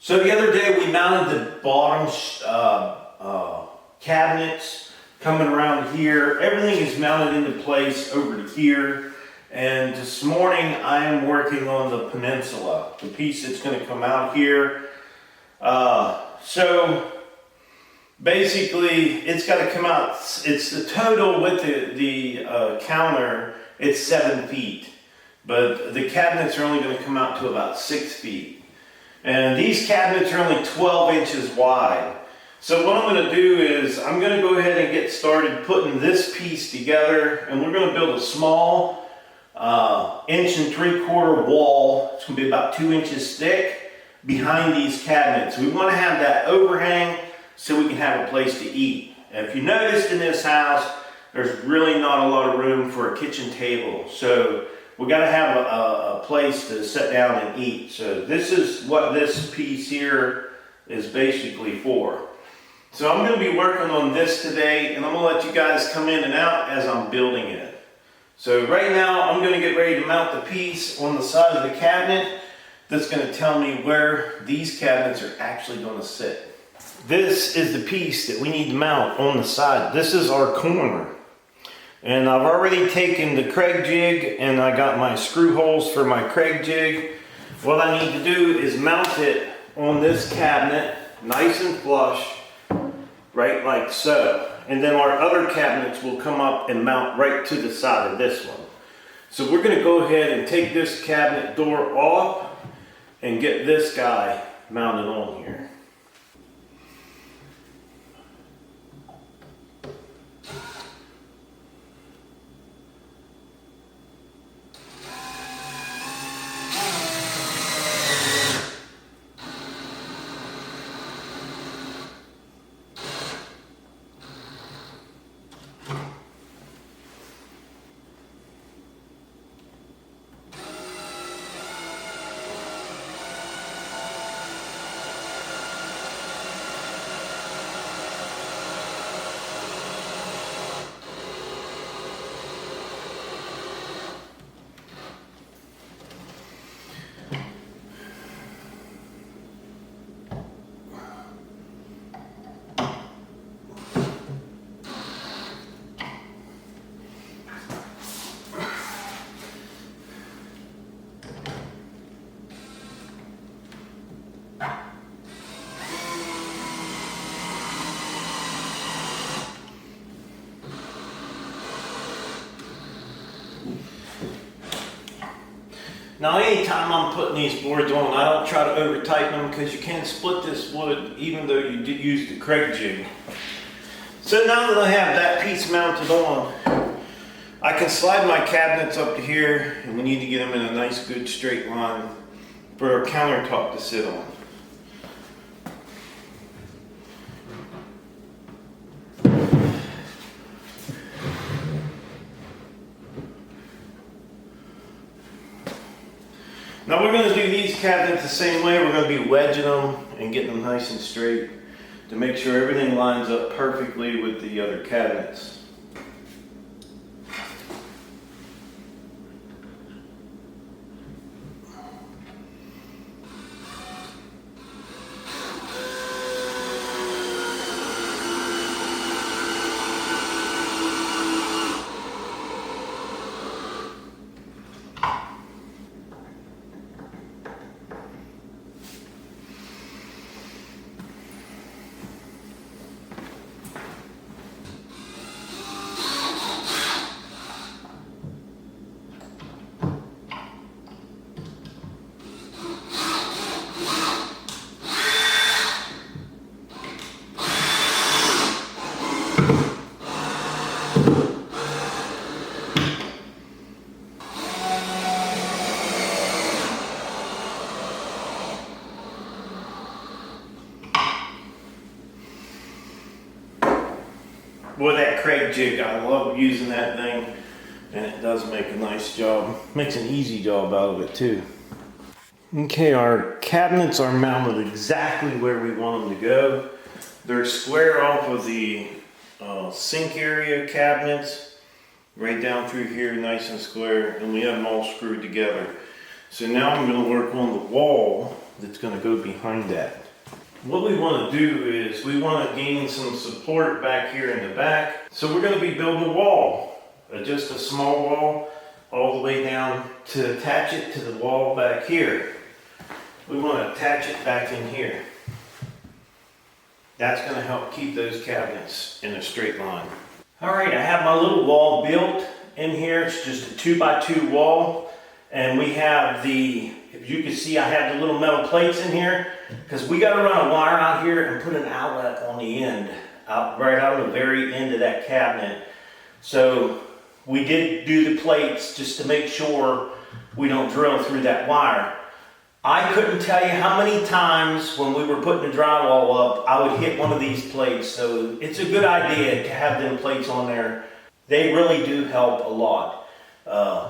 So the other day we mounted the bottom cabinets coming around here. Everything is mounted into place over to here. And this morning I am working on the Peninsula, the piece that's going to come out here. So basically it's got to come out, it's the total with the counter, it's 7 feet. But the cabinets are only going to come out to about 6 feet. And these cabinets are only 12 inches wide. So what I'm going to do is I'm going to go ahead and get started putting this piece together, and we're going to build a small 1 3/4 wall. It's going to be about 2 inches thick behind these cabinets. We want to have that overhang so we can have a place to eat. And if you noticed in this house, there's really not a lot of room for a kitchen table. So we got to have a place to sit down and eat. So this is what this piece here is basically for. So I'm going to be working on this today, and I'm going to let you guys come in and out as I'm building it. So right now I'm going to get ready to mount the piece on the side of the cabinet that's going to tell me where these cabinets are actually going to sit. This is the piece that we need to mount on the side. This is our corner. And I've already taken the Craig jig and I got my screw holes for my Craig jig. What I need to do is mount it on this cabinet, nice and flush, right like so. And then our other cabinets will come up and mount right to the side of this one. So we're going to go ahead and take this cabinet door off and get this guy mounted on here. Now anytime I'm putting these boards on, I don't try to over tighten them because you can split this wood even though you did use the Craig jig. So now that I have that piece mounted on, I can slide my cabinets up to here, and we need to get them in a nice good straight line for our countertop to sit on. Now we're going to do these cabinets the same way. We're going to be wedging them and getting them nice and straight to make sure everything lines up perfectly with the other cabinets. Boy, that Craig jig, I love using that thing, and it does make a nice job. Makes an easy job out of it too. Okay, our cabinets are mounted exactly where we want them to go. They're square off of the sink area cabinets, right down through here, nice and square, and we have them all screwed together. So now I'm going to work on the wall that's going to go behind that. What we want to do is we want to gain some support back here in the back. So we're going to be building a wall, just a small wall all the way down to attach it to the wall back here. We want to attach it back in here. That's going to help keep those cabinets in a straight line. All right, I have my little wall built in here. It's just a 2x2 wall. And we have the, if you can see, I have the little metal plates in here because we got to run a wire out here and put an outlet on the end, right out of the very end of that cabinet. So we did do the plates just to make sure we don't drill through that wire. I couldn't tell you how many times when we were putting the drywall up, I would hit one of these plates. So it's a good idea to have them plates on there. They really do help a lot.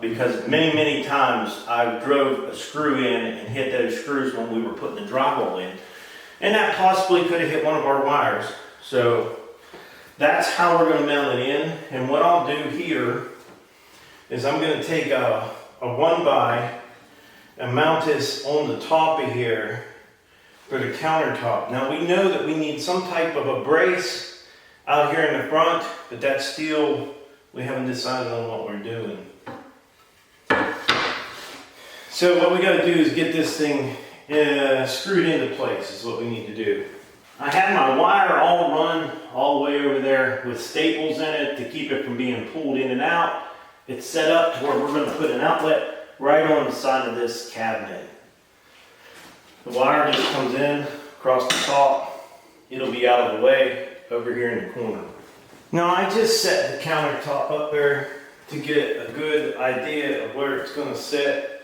Because many times I drove a screw in and hit those screws when we were putting the drywall in. And that possibly could have hit one of our wires. So that's how we're going to mount it in. And what I'll do here is I'm going to take a 1x and mount this on the top of here for the countertop. Now we know that we need some type of a brace out here in the front, but that's still, we haven't decided on what we're doing. So what we got to do is get this thing screwed into place is what we need to do. I have my wire all run all the way over there with staples in it to keep it from being pulled in and out. It's set up to where we're going to put an outlet right on the side of this cabinet. The wire just comes in across the top. It'll be out of the way over here in the corner. Now I just set the countertop up there to get a good idea of where it's going to sit,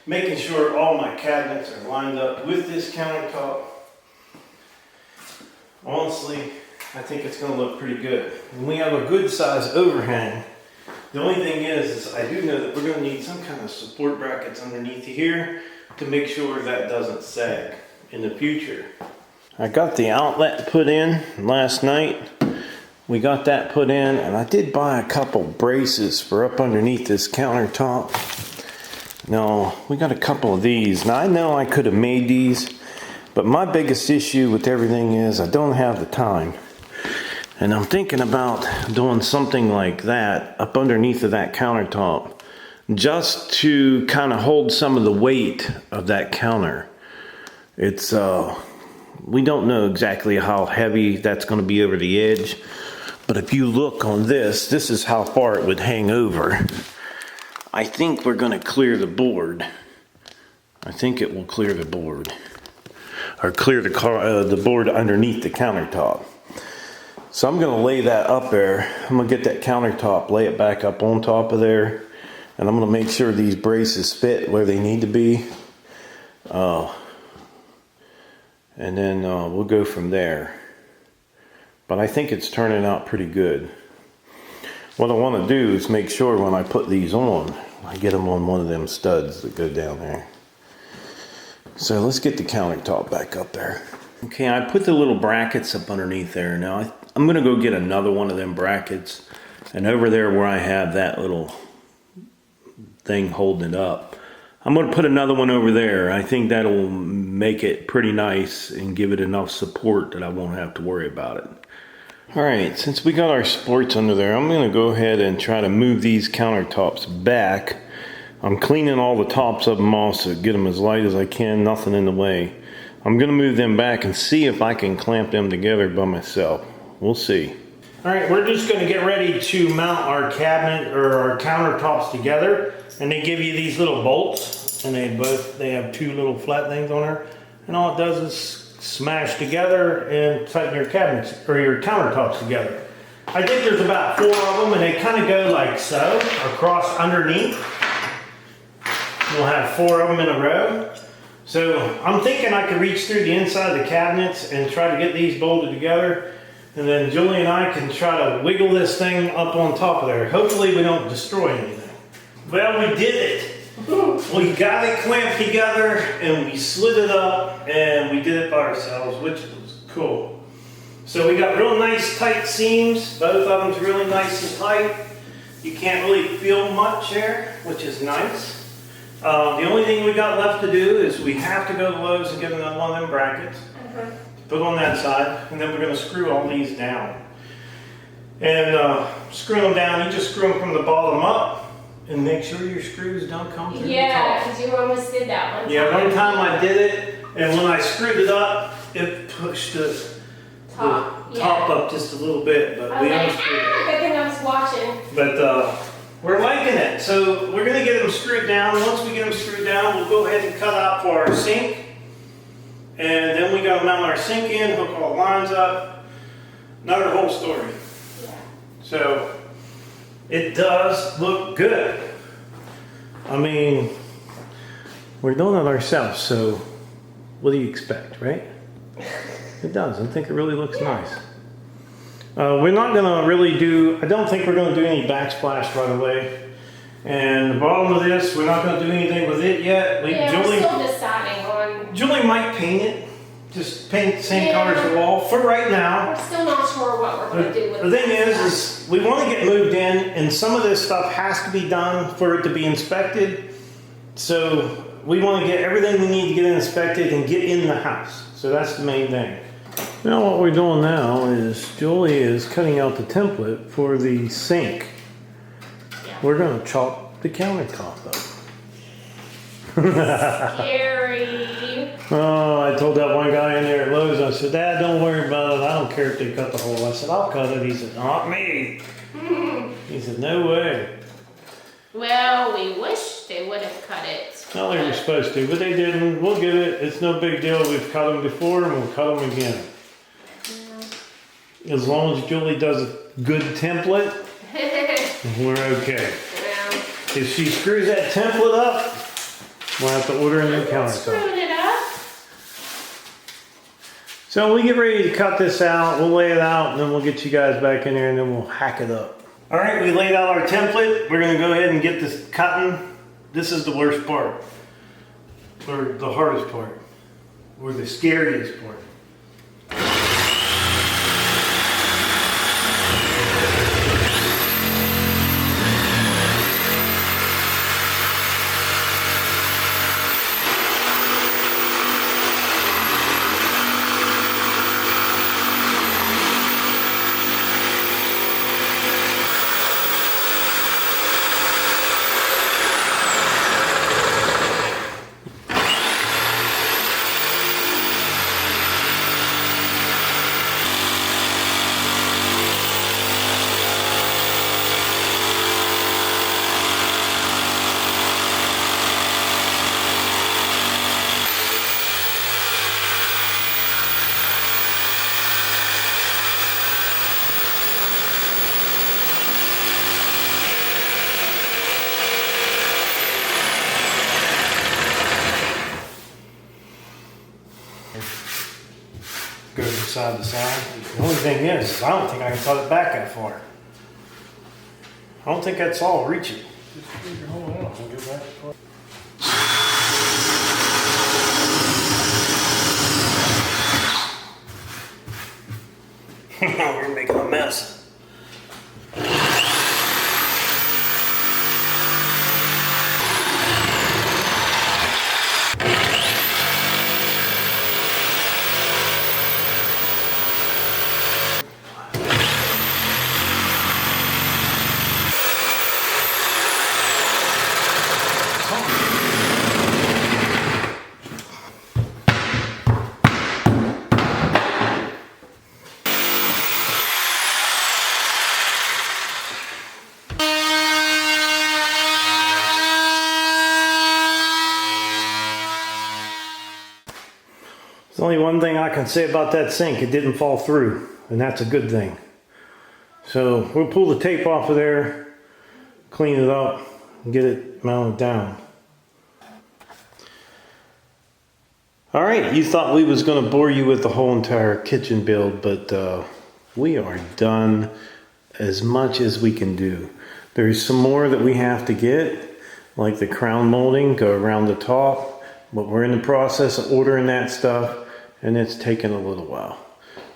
making sure all my cabinets are lined up with this countertop. Honestly, I think it's going to look pretty good. And we have a good size overhang. The only thing is I do know that we're going to need some kind of support brackets underneath here to make sure that doesn't sag in the future. I got the outlet put in last night. We got that put in, and I did buy a couple braces for up underneath this countertop. Now, we got a couple of these. Now, I know I could have made these, but my biggest issue with everything is I don't have the time. And I'm thinking about doing something like that up underneath of that countertop, just to kind of hold some of the weight of that counter. It's, we don't know exactly how heavy that's going to be over the edge, but if you look on this, this is how far it would hang over. I think we're going to clear the board. I think it will clear the board, or clear the board underneath the countertop. So I'm going to lay that up there. I'm going to get that countertop, lay it back up on top of there, and I'm going to make sure these braces fit where they need to be. And then we'll go from there. But I think it's turning out pretty good. What I want to do is make sure when I put these on, I get them on one of them studs that go down there. So let's get the countertop back up there. Okay, I put the little brackets up underneath there. Now I'm going to go get another one of them brackets. And over there where I have that little thing holding it up, I'm going to put another one over there. I think that'll make it pretty nice and give it enough support that I won't have to worry about it. Alright, since we got our supports under there, I'm going to go ahead and try to move these countertops back. I'm cleaning all the tops of them off to get them as light as I can, nothing in the way. I'm going to move them back and see if I can clamp them together by myself. We'll see. Alright, we're just going to get ready to mount our cabinet or our countertops together. And they give you these little bolts, and they have two little flat things on there. And all it does is smash together and tighten your cabinets or your countertops together. I think there's about 4 of them, and they kind of go like so across underneath. We'll have 4 of them in a row. So I'm thinking I could reach through the inside of the cabinets and try to get these bolted together. And then Julie and I can try to wiggle this thing up on top of there. Hopefully we don't destroy anything. Well, we did it. We got it clamped together and we slid it up and we did it by ourselves, which was cool. So we got real nice tight seams. Both of them's really nice and tight. You can't really feel much there, which is nice. The only thing we got left to do is we have to go to Lowe's and get another one of them brackets. Put on that side, and then we're going to screw all these down. And screw them down, you just screw them from the bottom up and make sure your screws don't come through the top. Yeah, because you almost did that one time. Yeah, one time I did it, and when I screwed it up, it pushed the top up just a little bit, but we unscrewed it. Good thing I was watching. But we're liking it, so we're going to get them screwed down. Once we get them screwed down, we'll go ahead and cut out for our sink. And then we got to mount our sink in, hook all the lines up. Another whole story. Yeah. So it does look good. I mean, we're doing it ourselves, so what do you expect, right? It does. I think it really looks nice. We're not going to really do, I don't think we're going to do any backsplash right away. And the bottom of this, we're not going to do anything with it yet. Yeah, we're still deciding on. Julie might paint it. Just paint the same color as the wall for right now. We're still not sure what we're going to do with it. The thing is we want to get moved in, and some of this stuff has to be done for it to be inspected. So we want to get everything we need to get inspected and get in the house. So that's the main thing. Now what we're doing now is Julie is cutting out the template for the sink. Yeah. We're going to chop the countertop up. Scary. Oh, I told that one guy in there at Lowe's, I said, Dad, don't worry about it. I don't care if they cut the hole. I said, I'll cut it. He said, not me. He said, no way. Well, we wish they would have cut it. Well, they were supposed to, but they didn't. We'll get it. It's no big deal. We've cut them before and we'll cut them again. Yeah. As long as Julie does a good template, we're okay. Yeah. If she screws that template up, we'll have to order a new countertop. Screwed it up. So when we get ready to cut this out, we'll lay it out, and then we'll get you guys back in there, and then we'll hack it up. All right, we laid out our template. We're gonna go ahead and get this cutting. This is the worst part, or the hardest part, or the scariest part. Goes side to side. The only thing is, I don't think I can cut it back that far. I don't think that's all reaching. Just figure your hole out and go back far. We're making a mess. There's only one thing I can say about that sink. It didn't fall through, and that's a good thing. So we'll pull the tape off of there, clean it up, and get it mounted down. All right, you thought we was going to bore you with the whole entire kitchen build, but we are done as much as we can do. There's some more that we have to get, like the crown molding, go around the top, but we're in the process of ordering that stuff, and it's taken a little while.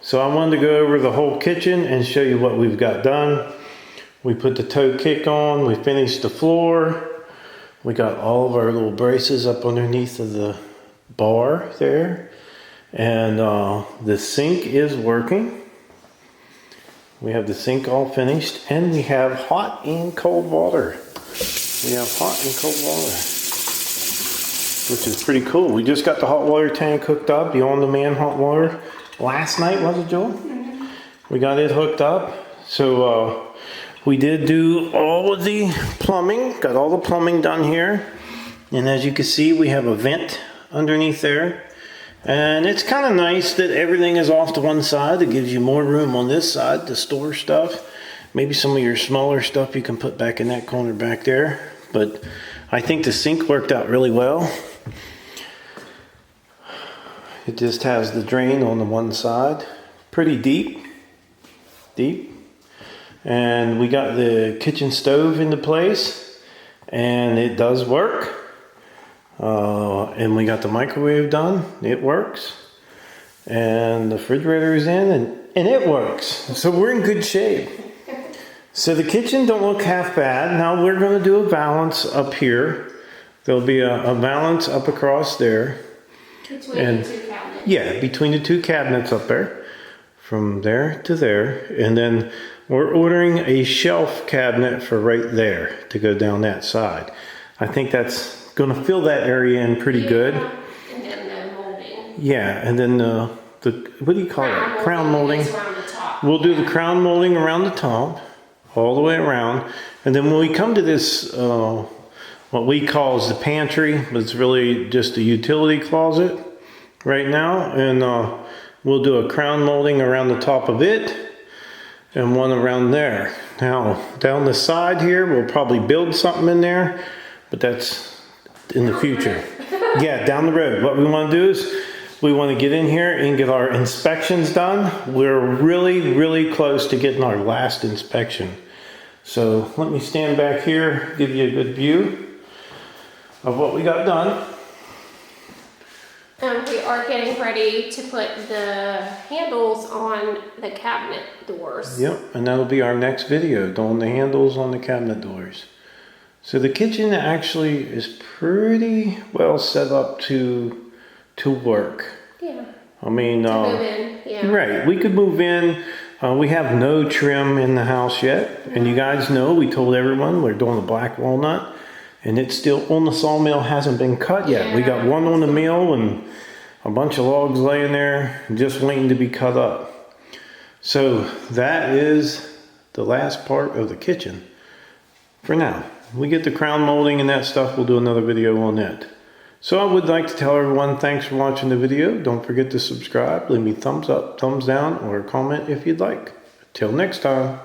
So I wanted to go over the whole kitchen and show you what we've got done. We put the toe kick on, we finished the floor, We got all of our little braces up underneath of the bar there. And the sink is working. We have the sink all finished. And we have hot and cold water. We have hot and cold water, which is pretty cool. We just got the hot water tank hooked up, the on-demand hot water. Last night, was it, Joel? Mm-hmm. We got it hooked up. So we did do all of the plumbing, got all the plumbing done here. And as you can see, we have a vent underneath there. And it's kind of nice that everything is off to one side. It gives you more room on this side to store stuff. Maybe some of your smaller stuff you can put back in that corner back there. But I think the sink worked out really well. It just has the drain on the one side. Pretty deep. And we got the kitchen stove into place. And it does work. And we got the microwave done. It works. And the refrigerator is in and it works. So we're in good shape. So the kitchen don't look half bad. Now we're going to do a balance up here. There'll be a balance up across there. Between the two cabinets. Yeah, between the two cabinets up there. From there to there. And then we're ordering a shelf cabinet for right there to go down that side. I think that's going to fill that area in pretty good. And then the molding. Yeah, and then the what do you call it? Crown molding. Around the top. We'll do the crown molding around the top. All the way around. And then when we come to this, what we call is the pantry, but it's really just a utility closet right now. And we'll do a crown molding around the top of it and one around there. Now, down the side here, we'll probably build something in there, but that's in the future. Yeah, down the road. What we want to do is we want to get in here and get our inspections done. We're really close to getting our last inspection. So let me stand back here, give you a good view of what we got done. We are getting ready to put the handles on the cabinet doors. Yep, and that'll be our next video, doing the handles on the cabinet doors. So the kitchen actually is pretty well set up to work. Yeah. I mean, Move in. Yeah. right, we could move in. We have no trim in the house yet. And you guys know, we told everyone we're doing the black walnut. And it's still on the sawmill, hasn't been cut yet. Yeah. We got one on the mill and a bunch of logs laying there just waiting to be cut up. So that is the last part of the kitchen for now. We get the crown molding and that stuff, we'll do another video on that. So I would like to tell everyone thanks for watching the video. Don't forget to subscribe, leave me thumbs up, thumbs down, or a comment if you'd like. Till next time.